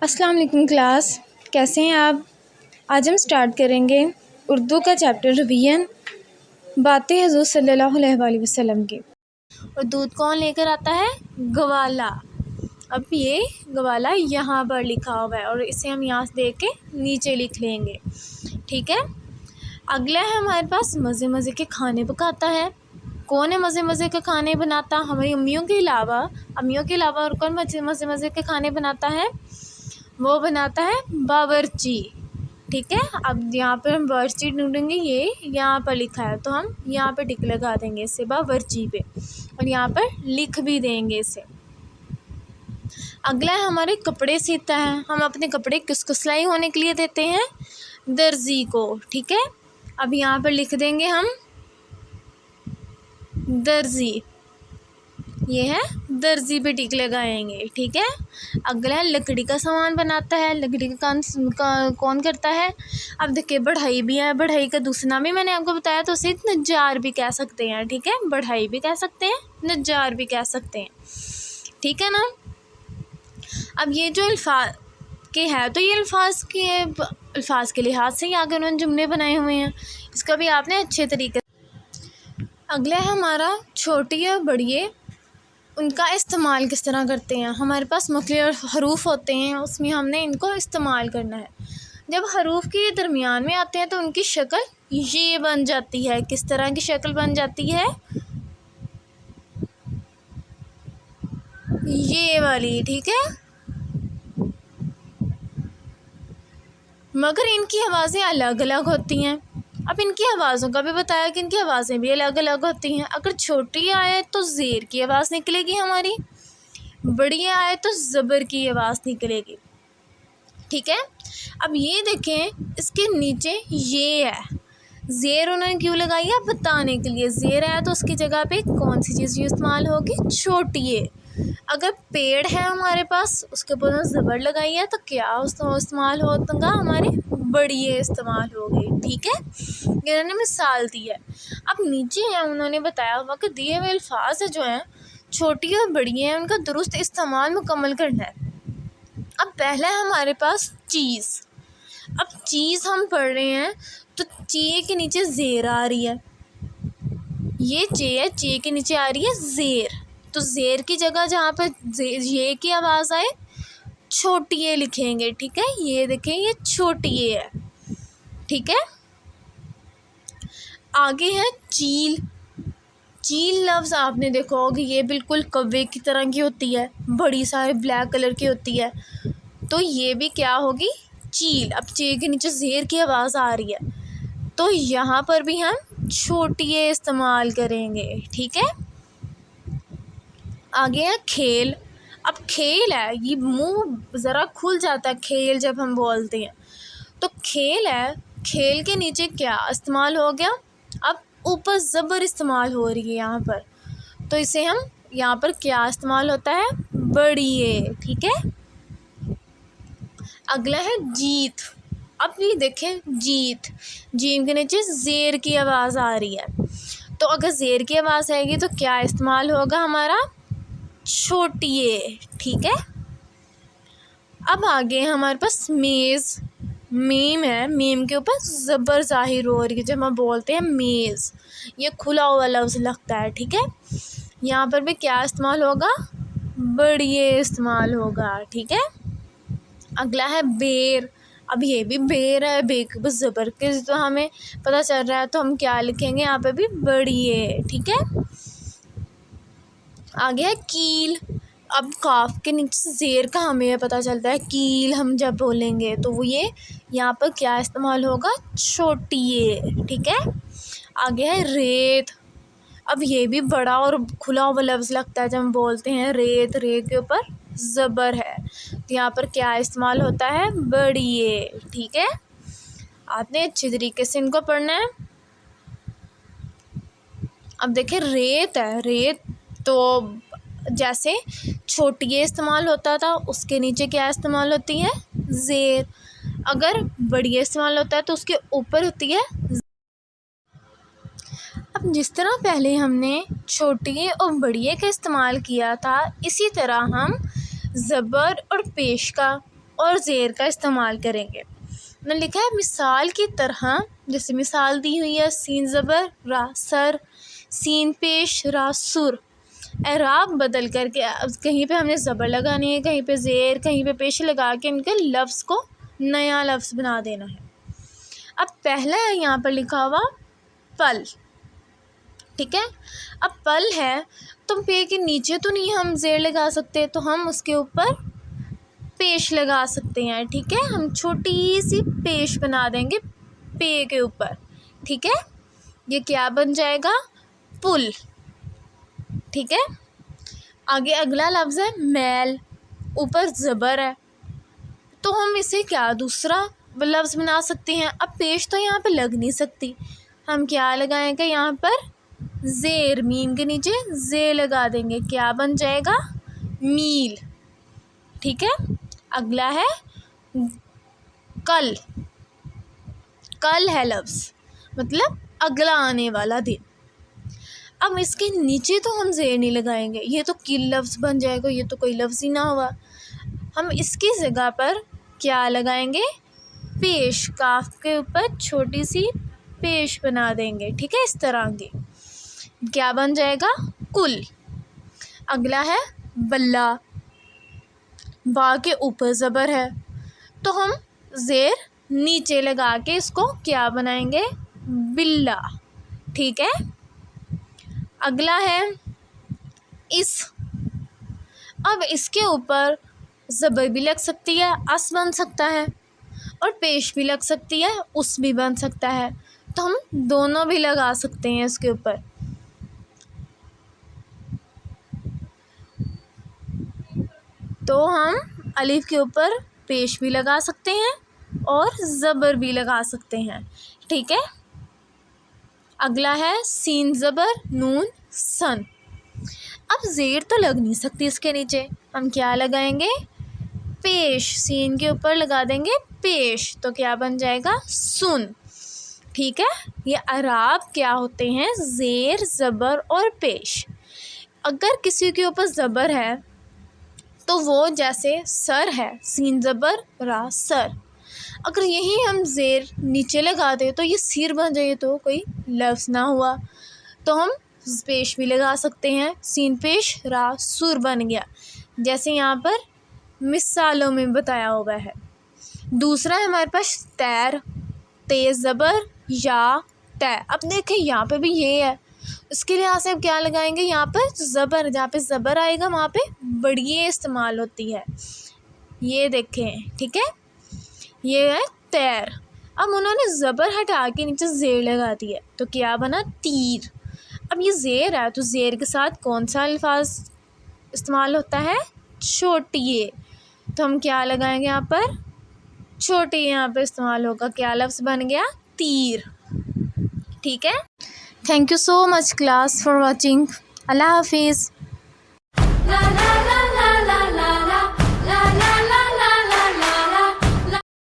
अस्सलाम वालेकुम क्लास, कैसे हैं आप। आज हम स्टार्ट करेंगे उर्दू का चैप्टर रिवीजन, बातें हुज़ूर सल्लल्लाहु अलैहि वसल्लम की। और दूध कौन लेकर आता है? गवाला। अब ये गवाला यहाँ पर लिखा हुआ है और इसे हम यहाँ से देख के नीचे लिख लेंगे, ठीक है। अगला है हमारे पास मज़े मज़े के खाने पकाता है। कौन है मज़े मज़े के खाने बनाता? हमारी अम्मियों के अलावा और कौन मज़े मज़े के खाने बनाता है? वो बनाता है बावर्ची, ठीक है। अब यहाँ पर हम बावर्ची ढूंढेंगे, ये यहाँ पर लिखा है तो हम यहाँ पर टिक लगा देंगे इसे बावर्ची पे और यहाँ पर लिख भी देंगे इसे। अगला है हमारे कपड़े सीता है। हम अपने कपड़े किसको सिलाई होने के लिए देते हैं? दर्जी को, ठीक है। अब यहाँ पर लिख देंगे हम दर्जी, ये है दर्जी पे टिक लगाएंगे, ठीक है। अगला है लकड़ी का सामान बनाता है। लकड़ी का काम कौन करता है? अब देखिए बढ़ई भी है, बढ़ई का दूसरा नाम भी मैंने आपको बताया, तो उसे नज्जार भी कह सकते हैं, ठीक है। बढ़ई भी कह सकते हैं, नज्जार भी कह सकते हैं, ठीक है ना। अब ये जो अल्फाज के है तो ये अल्फाज के लिहाज से ही आगे उन्होंने जुमले बनाए हुए हैं, इसका भी आपने अच्छे तरीके। अगला है हमारा छोटी और बड़िए, उनका इस्तेमाल किस तरह करते हैं। हमारे पास मुख्तलिफ हरूफ होते हैं, उसमें हमने इनको इस्तेमाल करना है। जब हरूफ के दरमियान में आते हैं तो उनकी शक्ल ये बन जाती है। किस तरह की शक्ल बन जाती है? ये वाली, ठीक है। मगर इनकी आवाज़ें अलग अलग होती हैं। अब इनकी आवाज़ों का भी बताया कि इनकी आवाज़ें भी अलग अलग होती हैं। अगर छोटी आए तो ज़ेर की आवाज़ निकलेगी हमारी, बड़ी आए तो ज़बर की आवाज़ निकलेगी, ठीक है। अब ये देखें, इसके नीचे ये है, ज़ेर उन्होंने क्यों लगाई है? बताने के लिए। ज़ेर है तो उसकी जगह पे कौन सी चीज़ इस्तेमाल होगी? छोटी है। अगर पेड़ है हमारे पास, उसके ऊपर ज़बर लगाई है तो क्या इस्तेमाल होगा? हमारे बड़ी इस्तेमाल होगी, ठीक है। ये उन्होंने मिसाल दी है। अब नीचे है उन्होंने बताया हुआ कि दिए हुए अल्फाज जो हैं छोटी और बड़ी हैं, उनका दुरुस्त इस्तेमाल मुकम्मल करना है। अब पहला है हमारे पास चीज़। अब चीज़ हम पढ़ रहे हैं तो चे के नीचे ज़ेर आ रही है, ये चे है, चे के नीचे आ रही है ज़ेर, तो ज़ेर की जगह जहाँ पर ये की आवाज़ आए छोटी ए लिखेंगे, ठीक है। ये देखें, ये छोटी ए है, ठीक है। आगे है चील। चील लफ्ज़ आपने देखा होगा, ये बिल्कुल कौवे की तरह की होती है, बड़ी सारे ब्लैक कलर की होती है, तो ये भी क्या होगी? चील। अब चे के नीचे ज़ेर की आवाज़ आ रही है तो यहाँ पर भी हम छोटी ए इस्तेमाल करेंगे, ठीक है। आगे है खेल। अब खेल है, ये मुंह ज़रा खुल जाता है खेल जब हम बोलते हैं, तो खेल है, खेल के नीचे क्या इस्तेमाल हो गया? अब ऊपर ज़बर इस्तेमाल हो रही है यहाँ पर, तो इसे हम यहाँ पर क्या इस्तेमाल होता है? बड़ी ए, ठीक है। अगला है जीत। अब ये देखें, जीत, जीम के नीचे ज़ेर की आवाज़ आ रही है, तो अगर ज़ेर की आवाज़ आएगी तो क्या इस्तेमाल होगा हमारा? छोटी ए, ठीक है। अब आगे हमारे पास मेज़। मीम है, मीम के ऊपर ज़बर ज़ाहिर हो रही है जब हम बोलते हैं मेज़, ये खुला हुआ लफ्ज़ लगता है, ठीक है। यहाँ पर भी क्या इस्तेमाल होगा? बड़ी ए इस्तेमाल होगा, ठीक है। अगला है बेर। अब ये भी बेर है, बे के ऊपर ज़बर के तो हमें पता चल रहा है, तो हम क्या लिखेंगे यहाँ पे भी? बड़ी ए, ठीक है। आगे है कील। अब काफ के नीचे ज़ेर का हमें पता चलता है, कील हम जब बोलेंगे तो वो ये यहाँ पर क्या इस्तेमाल होगा? छोटी ए, ठीक है। आगे है रेत। अब ये भी बड़ा और खुला हुआ लफ्ज़ लगता है जब हम बोलते हैं रेत, रेत के ऊपर ज़बर है, तो यहाँ पर क्या इस्तेमाल होता है? बड़ी ए, ठीक है। आपने अच्छी तरीके से इनको पढ़ना है। अब देखिए रेत है, रेत तो जैसे छोटी ए इस्तेमाल होता था, उसके नीचे क्या इस्तेमाल होती है? ज़ेर। अगर बड़ी ए इस्तेमाल होता है तो उसके ऊपर होती है। अब जिस तरह पहले हमने छोटी ए और बड़ी ए का इस्तेमाल किया था, इसी तरह हम ज़बर और पेश का और ज़ेर का इस्तेमाल करेंगे। उन्होंने लिखा है मिसाल की तरह, जैसे मिसाल दी हुई है सीन ज़बर रा सर, सीन पेश रा सुर। एराब बदल करके कहीं पे हमने ज़बर लगानी है, कहीं पे ज़ेर, कहीं पे पेश लगा के इनके लफ्ज़ को नया लफ्ज़ बना देना है। अब पहला है यहाँ पर लिखा हुआ पल, ठीक है। अब पल है तो पे के नीचे तो नहीं हम ज़ेर लगा सकते, तो हम उसके ऊपर पेश लगा सकते हैं, ठीक है। हम छोटी सी पेश बना देंगे पे के ऊपर, ठीक है। ये क्या बन जाएगा, पुल, ठीक है। आगे अगला लफ्ज़ है मैल, ऊपर ज़बर है तो हम इसे क्या दूसरा लफ्ज़ बना सकते हैं। अब पेश तो यहाँ पे लग नहीं सकती, हम क्या लगाएंगे यहाँ पर ज़ेर, मीम के नीचे ज़ेर लगा देंगे, क्या बन जाएगा मील, ठीक है। अगला है कल, कल है लफ्ज़ मतलब अगला आने वाला दिन। अब इसके नीचे तो हम ज़ेर नहीं लगाएंगे, ये तो किल लफ्ज़ बन जाएगा, ये तो कोई लफ्ज़ ही ना हुआ। हम इसकी जगह पर क्या लगाएंगे, पेश, काफ के ऊपर छोटी सी पेश बना देंगे, ठीक है, इस तरह की, क्या बन जाएगा कुल। अगला है बल्ला, बा के ऊपर ज़बर है तो हम ज़ेर नीचे लगा के इसको क्या बनाएंगे बिल्ला, ठीक है। अगला है इस, अब इसके ऊपर ज़बर भी लग सकती है, अस बन सकता है, और पेश भी लग सकती है, उस भी बन सकता है, तो हम दोनों भी लगा सकते हैं इसके ऊपर। तो हम अलिफ के ऊपर पेश भी लगा सकते हैं और ज़बर भी लगा सकते हैं, ठीक है। अगला है सीन ज़बर नून सन। अब ज़ेर तो लग नहीं सकती इसके नीचे, हम क्या लगाएंगे पेश, सीन के ऊपर लगा देंगे पेश, तो क्या बन जाएगा सुन, ठीक है। ये अराब क्या होते हैं ज़ेर ज़बर और पेश। अगर किसी के ऊपर ज़बर है तो वो जैसे सर है, सीन ज़बर रा सर, अगर यही हम ज़ेर नीचे लगा दे तो ये सिर बन जाए, तो कोई लफ्ज़ ना हुआ। तो हम पेश भी लगा सकते हैं, सीन पेश रा सुर बन गया, जैसे यहाँ पर मिसालों में बताया हुआ है। दूसरा है हमारे पास तैर, तेज़ ज़बर या तै। अब देखें यहाँ पे भी ये है, उसके लिहाज से अब क्या लगाएंगे, यहाँ पर ज़बर, जहाँ पे ज़बर आएगा वहाँ पे बढ़िए इस्तेमाल होती है, ये देखें, ठीक है। ये है तैर। अब उन्होंने ज़बर हटा के नीचे ज़ेर लगा दी है तो क्या बना तीर। अब ये ज़ेर है तो ज़ेर के साथ कौन सा अल्फाज इस्तेमाल होता है, छोटी ये, तो हम क्या लगाएंगे यहाँ पर छोटी, यहाँ पर इस्तेमाल होगा, क्या लफ्ज़ बन गया तीर, ठीक है। Thank you so much class for watching. अल्लाह हाफिज़।